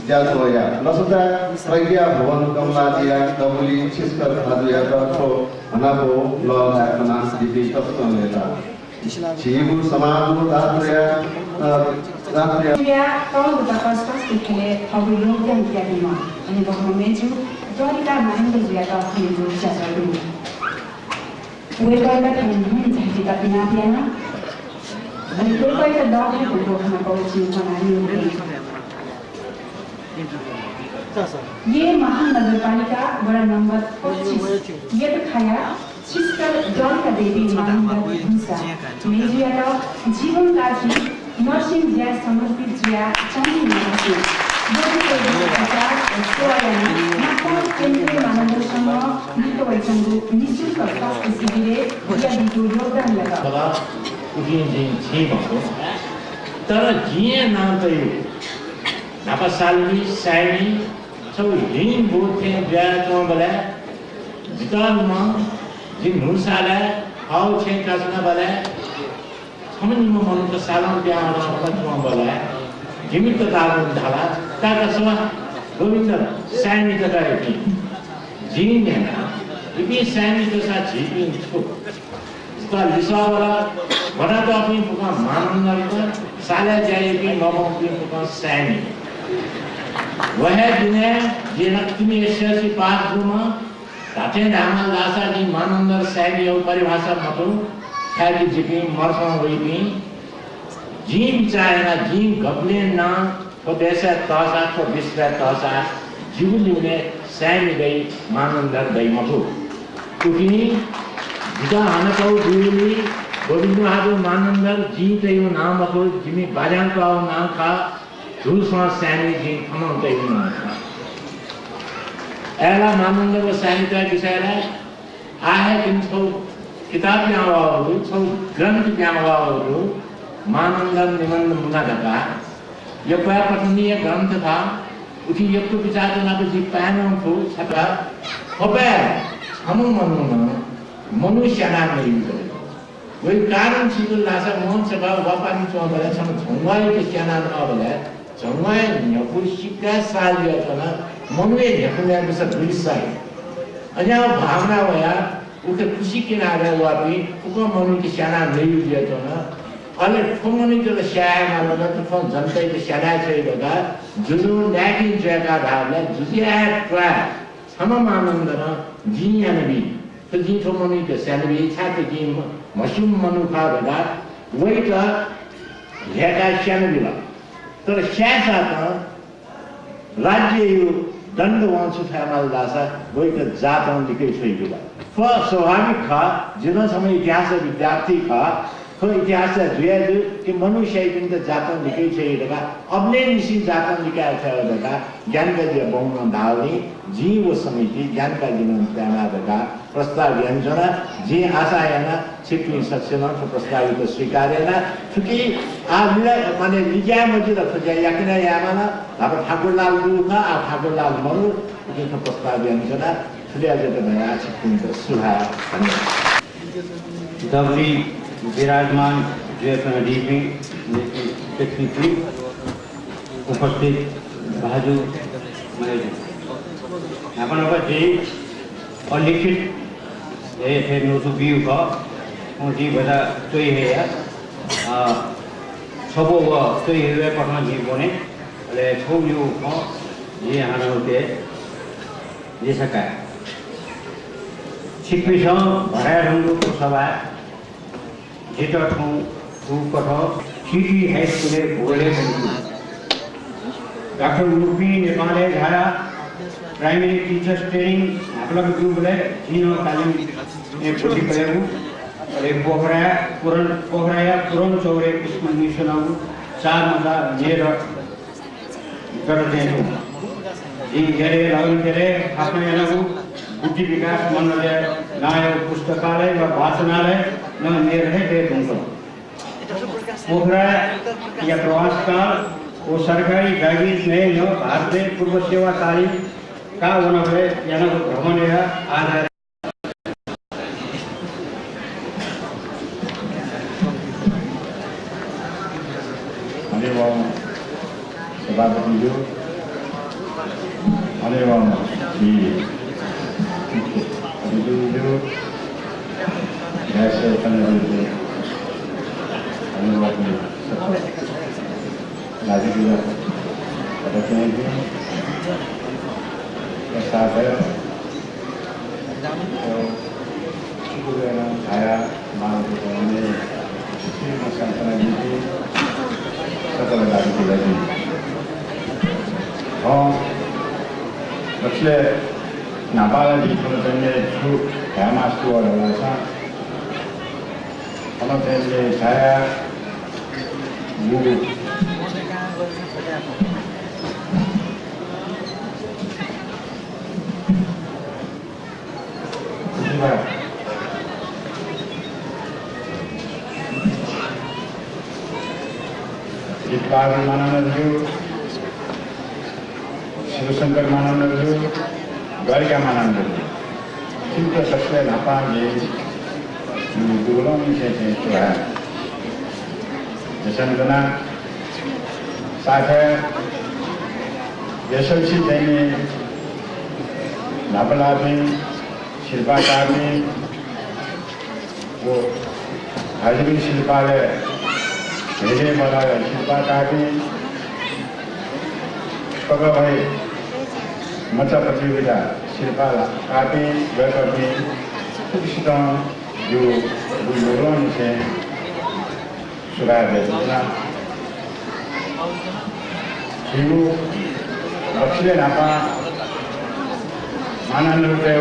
जातोया लसता प्रज्ञा भवन कमलादिया डबुली छिस्कर खादुया तथो अनाबो ल नाकना दिपी तत्व नेता जीवु समाजु दात्रिया या तौल दकस के अब योगदान दिएमा अनि बहमेजु जरिका महेन्द्र जियाका खनिजु चासरु वेगरका ठन्हुन झटिका बिना बिना अनि कोहीका दबाईको रोकमा पहुँची बनानी ये महानगरपालिका वडा नंबर 25 ये खाया छिस्कर जलका देवी महानगर हिंसा मेजिया जीवन काजी नर्सिङ ज्या समर्पित ज्या चन्दी नगरको केन्द्रीय मानवसँग निकोवैचनको निःशुल्क स्वास्थ्य शिविरले दिएको योगदान लगा तर जिए नाम त यो नापासाली साइनी सब हिङ बोथे ब्याटो बला जितालमा जिन हुसाला आउ छे कासना बला हमनी म मन त सालाम ब्याहरा पत्रमा बला जिमित ताबु धाला ताका समा गोविन्द साइनी त गएकी जिन नेना इबी साइनी त सा जिपिन छु ता लिसावला बडा त अपनी पुका मानन्दर साला जाएकी मम अपनी पुका साइनी वह दिन जे लक्ष्मी एशियासी पास रूमा ताते दामल दासा जी मानंदर सैनी और परिभाषा मतु खाली जिपी मरसा हुई भी जीम चाहे ना जीम गबले ना तो देशा तासा तो विश्व तासा जीवनी ने सैनी गई मानंदर गई मतु क्योंकि जिदा आनकाउ जीवनी गोविंद हादु मानंदर जी ते यो नाम मतु जिमी बाजान का नाम का दूसरा सैनी जी हम ते यो नाम का ऐला मानंदर वो सैनी का विषय है आहे किन छौ किताब ल्यावाहरु छौ ग्रन्थ ल्यावाहरु मानंदर निबन्ध मुना दका यो पया पठनीय ग्रन्थ था उठी यक्तो विचार ना जी पानो को छता होबे हम मनुष्य नाम नहीं वही कारण छिगु लासा मोहन सभा वापानी चोबले छम झंगाई के क्याना नबले झंगाई न्यपु सिक्का सालिया तना मनुए न्यपुल्या बस दुइसाई अ냐 भावना वया उके खुशी किनारे वापी उको मनु के क्याना नहीं लिया तना अले फमनि के स्याय मालगा त फन जनतै के स्याना छै लगा जुजु न्याकिन जगा भावले जुजिया ट्रा छम मानन्दर जियानबी त जी फमनि के स्यानबी छाते जी मशुम मनुखा बेला वही का लेगा स्यानबीला तर स्यासा त राज्य यो दण्ड वंश फेमल दासा वही का जातन लिखे छैगुला फ स्वाभाविक खा जिन समय इतिहास विद्यार्थी खा तो इतिहास जुयादु कि मनुष्य पनि त जातन लिखे छैगुला अबले निसी जातन लिखा छैगुला ज्ञान का दिया बहुमा धावनी जीव समिति ज्ञान का दिन त्याना दका प्रस्ताव व्यञ्जना जे आशायना छिप्पी सक्षमा प्रस्तावित स्वीकारेन चूँकि आले माने लिजा मजिद थ्या याकिना यामाना अब ठाकुरलाल दुखा आ ठाकुरलाल मरु के प्रस्ताव व्यञ्जना थ्या जते भया छिप्पी सुहा दबरी विराजमान जेफना डीपी टेक्निकली उपस्थित भाजु मैनेजर अपन जी अलिखित ये थे नोटु व्यू का जी बजा चोई है या सबो वो चोई है पढ़ना जी बोने अले छोयु को ये हाना होते ये सका छिप्पी सौ भरा रंगो को सभा जेटा ठो तू कठो सीटी हाई स्कूल बोले डॉक्टर लुपी नेपाले धारा प्राइमरी टीचर्स ट्रेनिंग आपला ग्रुपले जिनो तालिम ए छोटी कलेबु अरे पोखराया पुरन चौरे स्कूल मिशन आउ 4 मदा जेर गर्दै छु यी गरे लाउन केरे आफ्नो यहाँको बुद्धि विकास मण्डलले नयाँ पुस्तकालय व वाचनालय न निर्णय हुन्छ पोखरा या प्रवासकाल वो सरकारी जागीर में न भारतीय पूर्व सेवा तालीम का उन्होंने यहाँ को भ्रमण या आधार सभापति जो साथ है छाया मांग सकल 역시 나발이 그런데 주 대마스와 올라서 어느 때에 자야 무 이빨을 만나는 주 शिवशंकर मानव द्वारिका मानव चिंता सबसे नापागे दोनों में से तो है जैसा साथ है यशस्वी देने लाभला में शिल्पाकार में वो हाजरी शिल्पालय भेजे वाला शिल्पाकार में पगा भाई मचा प्रतियोगिता शिल्पा काटे गए कुछ जो लोगों से सुधार देना शिवु बख्शे नापा मानन रुपये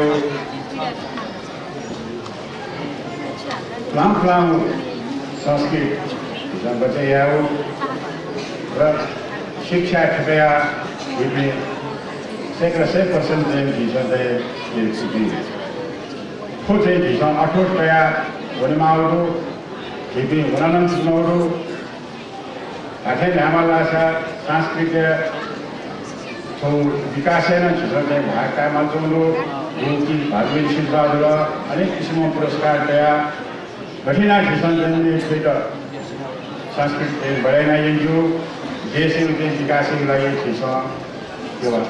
प्लाम संस्कृत बचे याओ शिक्षा ठकया विभिन्न sector 100% de vision de city. Fote vision atot kaya wani mauru vivi wananam mauru akhir namala sa sanskrit so vikasena chudane bhaka maljono yogi bhagwan shilpadura anek kismo puraskar kaya bathina vision de theta sanskrit de badaina yenju देश के विकास के लिए पैसा केवल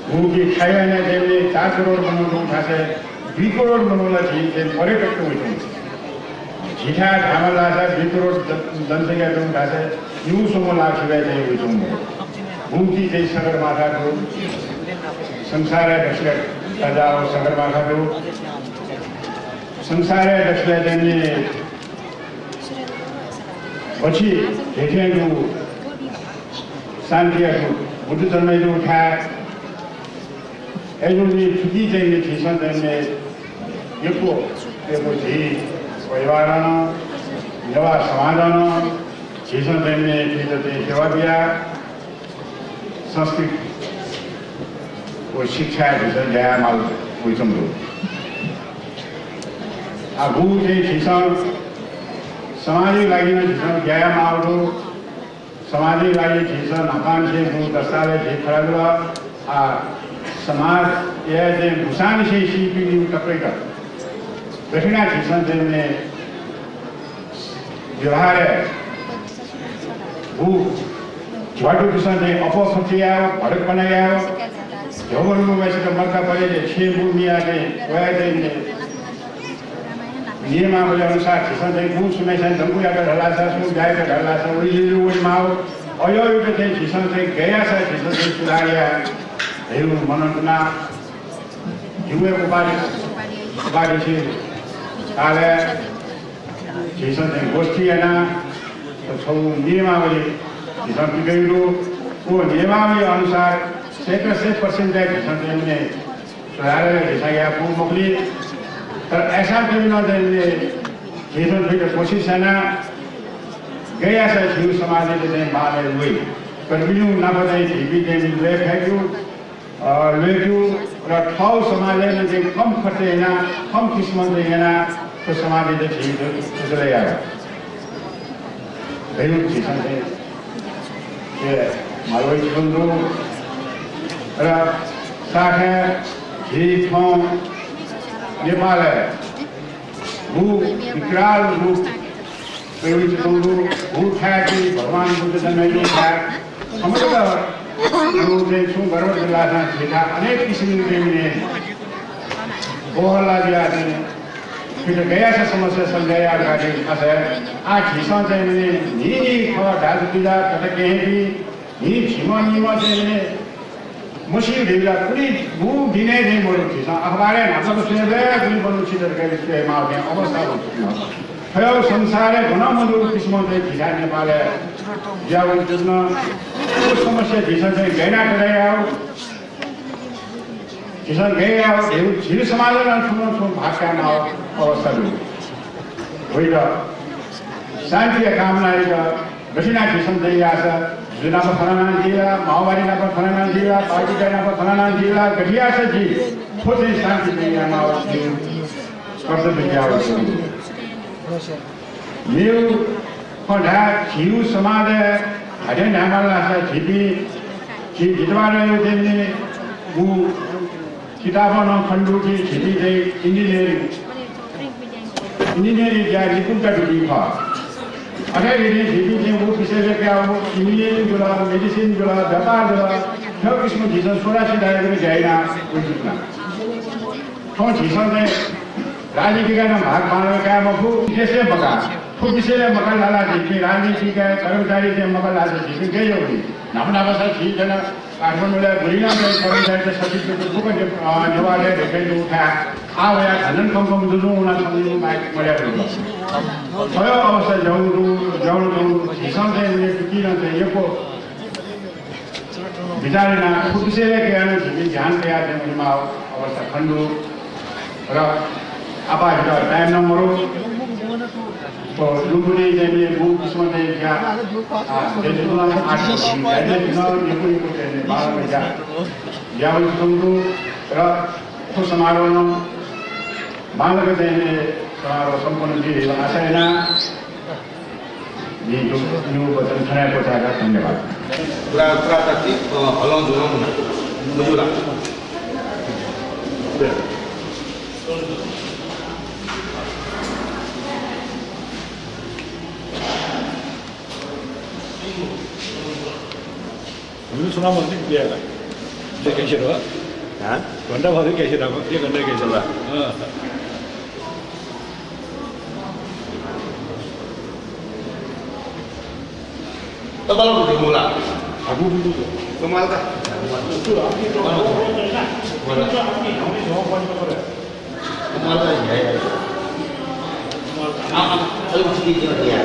वो की खाया ने देवे 4 करोड़ बनाने उठा से 2 करोड़ बनाना चाहिए पर्यटक को उठा जीठा धामला से 2 करोड़ जनसंख्या को उठा से यूं समूह लाख से चाहिए उठा वो की देश सगर माथा को संसार है दक्षिण सजाओ सगर माथा को संसार है दक्षिण देने પછી જેઠિયાનું શાંતિયાનું બુદ્ધ ધર્મનું ઉઠા એનું છૂટી જઈને જીસન તેમને એકલો તે પછી પરિવારનો નવા સમાજનો જીસન તેમને તે સેવા દિયા સંસ્કૃત ઓ શિક્ષા જીસન જયા માલ કોઈ સમજો આ ગુરુ જે જીસન समाजिक लागि जीवन व्यायाम आवडो समाजिक लागि जीवन अपान से गुरु दस्ताले जे खराबला आ समाज ये जे भूषण से सीपी कपड़ेगा दक्षिणा जीवन में व्यवहार है वो ज्वाटो जीवन में अपफटिया भड़क बनाया जबर में वैसे तो मरका पड़े छे भूमिया के वैसे नियमावली अनुसार जीवन में गुण सुने से दंगुया का ढला सा सु जाए का ढला सा वही वही माओ अयो के थे जीवन से गया सा जीवन से सुधारिया हेरु मनना युवे उपाधि से काले जीवन में गोष्ठी है ना तो सब नियमावली जीवन की गई वो नियमावली अनुसार 100% है जीवन में सुधार जैसा कि आपको मोकली तर ऐसा कभी ना देने जीवन भी कोशिश है ना गया से जीव समाज में माने हुए कर्मियों नापदाई भी देने ले फेंक्यू लेक्यू र ठाउँ समाजले चाहिँ कम खर्चेन कम किस्मले हेना तो समाजले चाहिँ त्यसले यार धेरै चिजन चाहिँ ए मालवै बन्धु र साथे ही ठाउँ नेपाल भू विकराल रूप धेरै बन्धु भू ठाकी भगवान बुद्ध जन्मेको था समग्र यो चाहिँ छु गर्व जिल्लामा थिएका अनेक किसिमले ने बोहला दिया चाहिँ फिर गया से समस्या समझाया गाड़ी असे आज हिस्सा चाहिए नी खबर डाल दिया कटे भी नी छिमानी में चाहिए मुश्किल दिया पूरी वो दिने नहीं बोलो हिस्सा अखबारें मतलब उसने वे कोई बोलो चीज़ कर इसके मार में अवस्था होती है फिर संसार है गुना मधु किस्मों से खिलाने वाले जब जितना उस समस्या हिस्सा से गहना करे आओ किसान गए आओ ये झील समाज में सुनो भाग का नाव अवस्था भी वही तो शांति का कामना है तो बसीना किसान दे आसा जिना पर फलाना जिला माओवादी ना पर फलाना जिला पार्टी का ना पर फलाना जिला गठिया से जी खुद ही शांति दे आना और कर्तव्य दिया न्यू पढ़ा झील समाज हरे नामल आसा झीपी झील जितवारे देने वो किताबों में खंडू की खेती से इंजीनियरिंग या निपुणता भी था अगर ये खेती से वो किसी से क्या वो इंजीनियरिंग जुड़ा मेडिसिन जुड़ा व्यापार जुड़ा हर किस्म जीवन सोरा से डायरेक्ट में जाएगा वो जितना तो जीवन में राजनीति का नाम भाग मानव का मफू जैसे मका खुद किसी ने मका लाला देखी राजनीति का कर्मचारी से मका लाला देखी गई होगी नाम बसा ठीक है ना कार्बन वाले बुरीना में कर्मचारी से सभी को बुक जवाले देखे जो उठा आओ यार धनन कम दूसरों उन्हें समझने में मजा करूँगा स्वयं अवस्था जाऊँ हिसाब से मुझे किसी ना से ये को बिचारे ना खुद से लेके आने से ध्यान पे आते मुझे माँ अवस्था खंडू र आपात का टाइम न मरो तो लुबुनी जैसे वो किस्मत है क्या जैसे तो ना आज जैसे ना ये कोई कहने बाहर में जा जावल तुमको र तो समारोह न बांध के देने समारोह संपन्न जी आशा है ना ये जो न्यू बचन खने को चाहेगा धन्यवाद पूरा तक हलों जुलों मुझुला हमने सुना मंदिर दिया था ये कैसे रहा हाँ घंटा भाभी कैसे रहा ये घंटे कैसे रहा हाँ तो बालों को देखूँगा अबू भी तो कमाल का कमाल का है आप चलो कुछ भी किया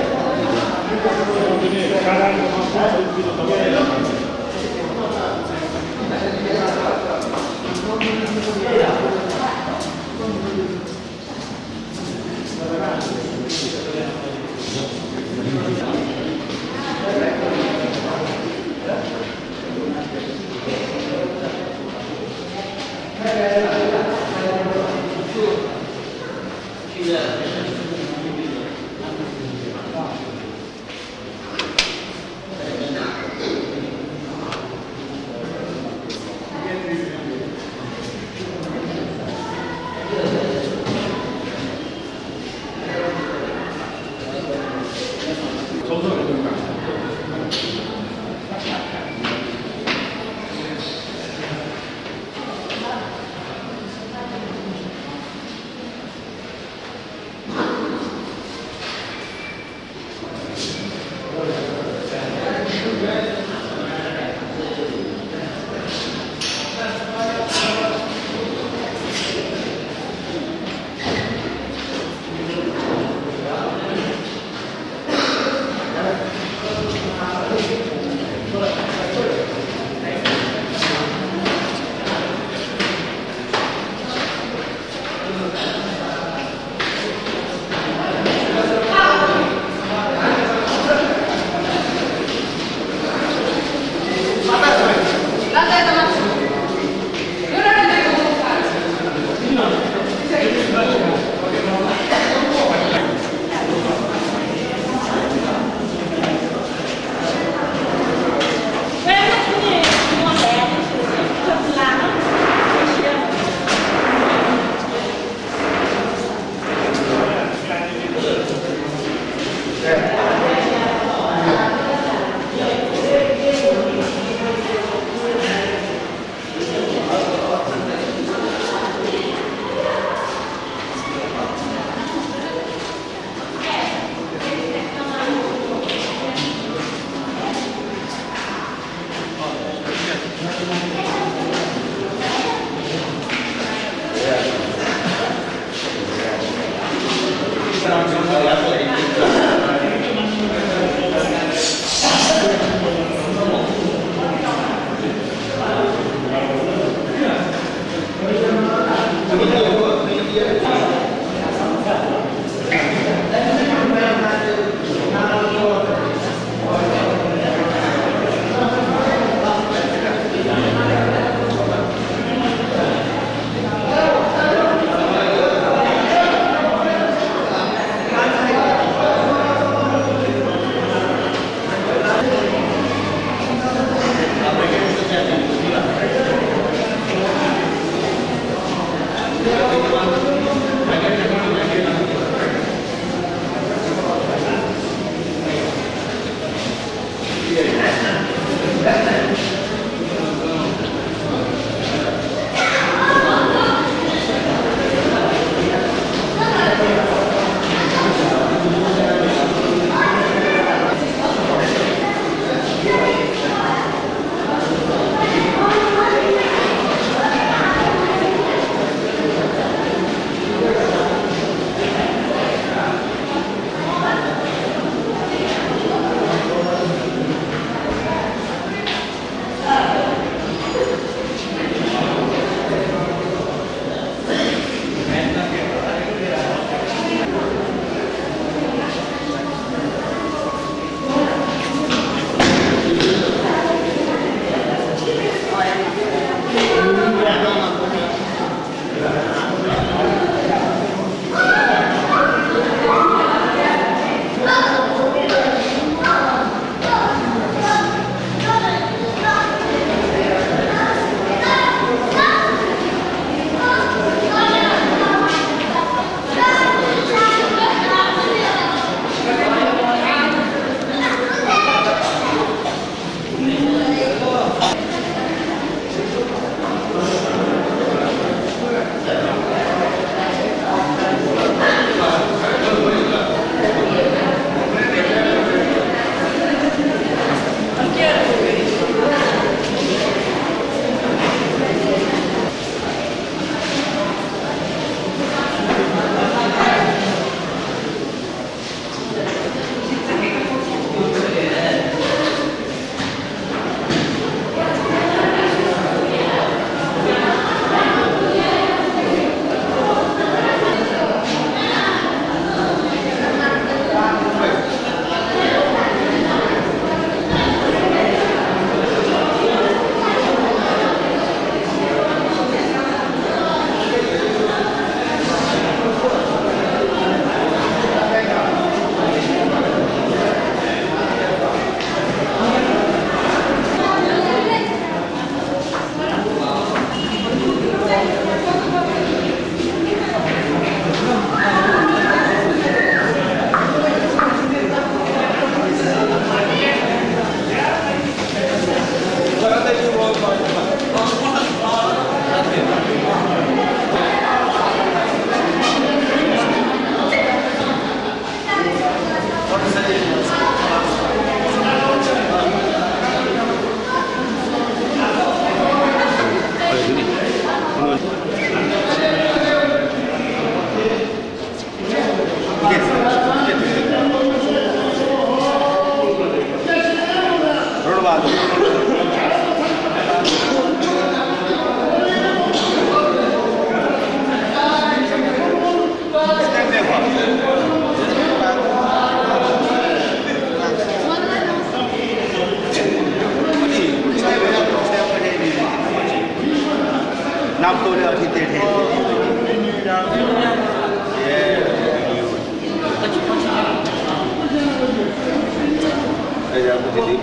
नाम तो ले अथी दे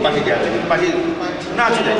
पार्टी क्या पार्टी ना चुने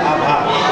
아바